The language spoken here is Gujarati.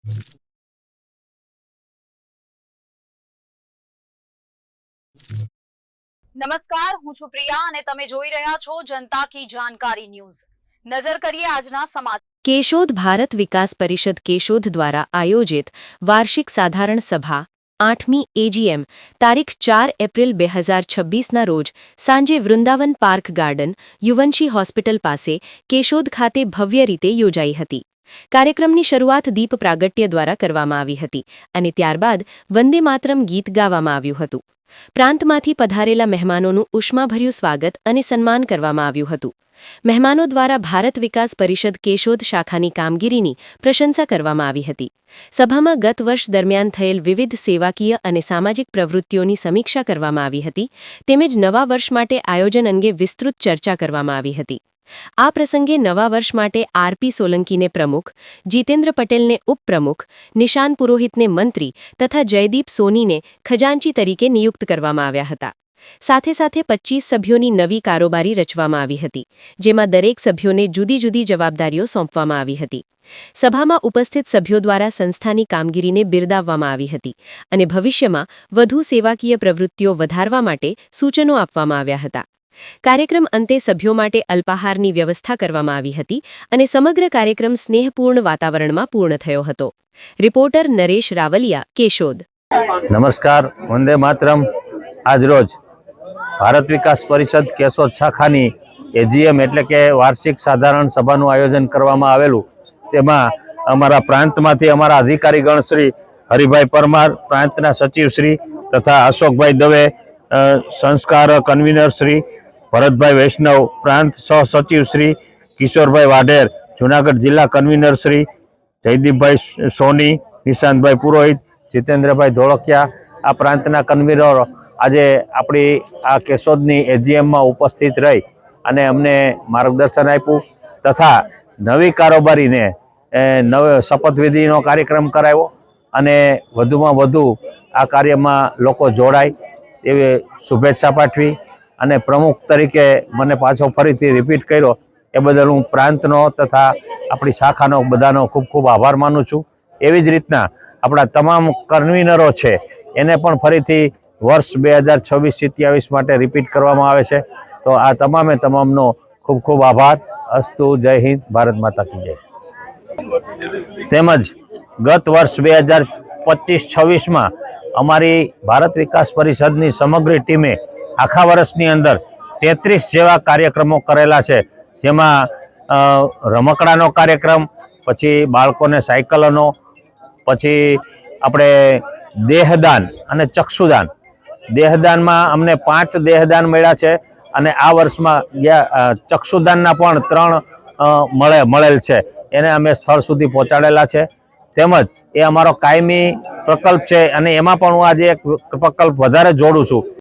નમસ્કાર, હું છું પ્રિયા અને તમે જોઈ રહ્યા છો જનતા કી જાણકારી ન્યૂઝ। નજર કરીએ આજના સમાચાર। केशोद भारत विकास परिषद केशोद द्वारा आयोजित वार्षिक साधारण सभा 8મી एजीएम तारीख 4 एप्रिल 2026 रोज सांजे वृंदावन पार्क गार्डन युवंशी होस्पिटल पासे केशोद खाते भव्य रीते योजाई हती। कार्यक्रमनी शरूआत दीप प्रागट्य द्वारा करवामां आवी हती अने त्यारबाद वंदे मातरम गीत गावामां आव्युं हतुं। प्रांतमांथी पधारेला महेमानोनुं उष्माभर्युं स्वागत अने सन्मान करवामां आव्युं हतुं। મહેમાનો દ્વારા ભારત વિકાસ પરિષદ કેશોદ શાખાની કામગીરીની પ્રશંસા કરવામાં આવી હતી। સભામાં ગત વર્ષ દરમિયાન થયેલ વિવિધ સેવાકીય અને સામાજિક પ્રવૃત્તિઓની સમીક્ષા કરવામાં આવી હતી તેમજ નવા વર્ષ માટે આયોજન અંગે વિસ્તૃત ચર્ચા કરવામાં આવી હતી। આ પ્રસંગે નવા વર્ષ માટે આરપી સોલંકીને પ્રમુખ, જીતેન્દ્ર પટેલને ઉપપ્રમુખ, નિશાન પુરોહિતને મંત્રી તથા જયદીપ સોનીને ખજાનચી તરીકે નિયુક્ત કરવામાં આવ્યા હતા। સાથે સાથે 25 સભ્યોની નવી કારોબારી રચવામાં આવી હતી જેમાં દરેક સભ્યોને જુદી જુદી જવાબદારીઓ સોંપવામાં આવી હતી। સભામાં ઉપસ્થિત સભ્યો દ્વારા સંસ્થાની કામગીરીને બિરદાવવામાં આવી હતી અને ભવિષ્યમાં વધુ સેવાકીય પ્રવૃત્તિઓ વધારવા માટે સૂચનો આપવામાં આવ્યા હતા। કાર્યક્રમ અંતે સભ્યો માટે અલ્પાહારની વ્યવસ્થા કરવામાં આવી હતી અને સમગ્ર કાર્યક્રમ સ્નેહપૂર્ણ વાતાવરણમાં પૂર્ણ થયો હતો। રિપોર્ટર નરેશ રાવલિયા, કેશોદ। નમસ્કાર, વંદે માતરમ। આજરોજ ભારત વિકાસ પરિષદ કેશોદ શાખાની એજીએમ એટલે કે વાર્ષિક સાધારણ સભાનું આયોજન કરવામાં આવેલું। તેમાં અમારા પ્રાંતમાંથી અમારા અધિકારીગણ શ્રી હરિભાઈ પરમાર, પ્રાંતના સચિવ શ્રી તથા અશોકભાઈ દવે, સંસ્કાર કન્વીનર શ્રી ભરતભાઈ વૈષ્ણવ, પ્રાંત સહસચિવ શ્રી કિશોરભાઈ વાઢેર, જૂનાગઢ જિલ્લા કન્વીનર શ્રી જયદીપભાઈ સોની, નિશાંતભાઈ પુરોહિત, જીતેન્દ્રભાઈ ધોળકિયા, આ પ્રાંતના કન્વીનરો આજે આપણી આ કેશોદની એજીએમમાં ઉપસ્થિત રહી અને અમને માર્ગદર્શન આપ્યું તથા નવી કારોબારીને શપથવિધિનો કાર્યક્રમ કરાવ્યો અને વધુમાં વધુ આ કાર્યમાં લોકો જોડાય એવી શુભેચ્છા પાઠવી અને પ્રમુખ તરીકે મને પાછો ફરીથી રિપીટ કર્યો એ બદલ હું પ્રાંતનો તથા આપણી શાખાનો બધાનો ખૂબ ખૂબ આભાર માનું છું। એવી જ રીતના આપણા તમામ કન્વીનરો છે એને પણ ફરીથી वर्ष 2026-27 માટે રિપીટ કરવામાં આવે છે। તો આ તમામે તમામનો ખૂબ ખૂબ આભાર। અસ્તુ, જય હિન્દ, ભારત માતા કી જય। તેમજ ગત વર્ષ 2025-26માં અમારી ભારત વિકાસ પરિષદની સમગ્ર ટીમે આખા વર્ષની અંદર 33 જેવા કાર્યક્રમો કરેલા છે જેમાં રમકડાનો કાર્યક્રમ, પછી બાળકોને સાયકલોનો, પછી આપણે દેહદાન અને ચક્ષુદાન। દેહદાનમાં અમને 5 દેહદાન મળ્યા છે અને આ વર્ષમાં ચક્ષુદાનના પણ 3 મળેલ છે એને અમે સ્થળ સુધી પહોંચાડેલા છે। તેમજ એ અમારો કાયમી પ્રકલ્પ છે અને એમાં પણ હું આજે એક પ્રકલ્પ વધારે જોડું છું।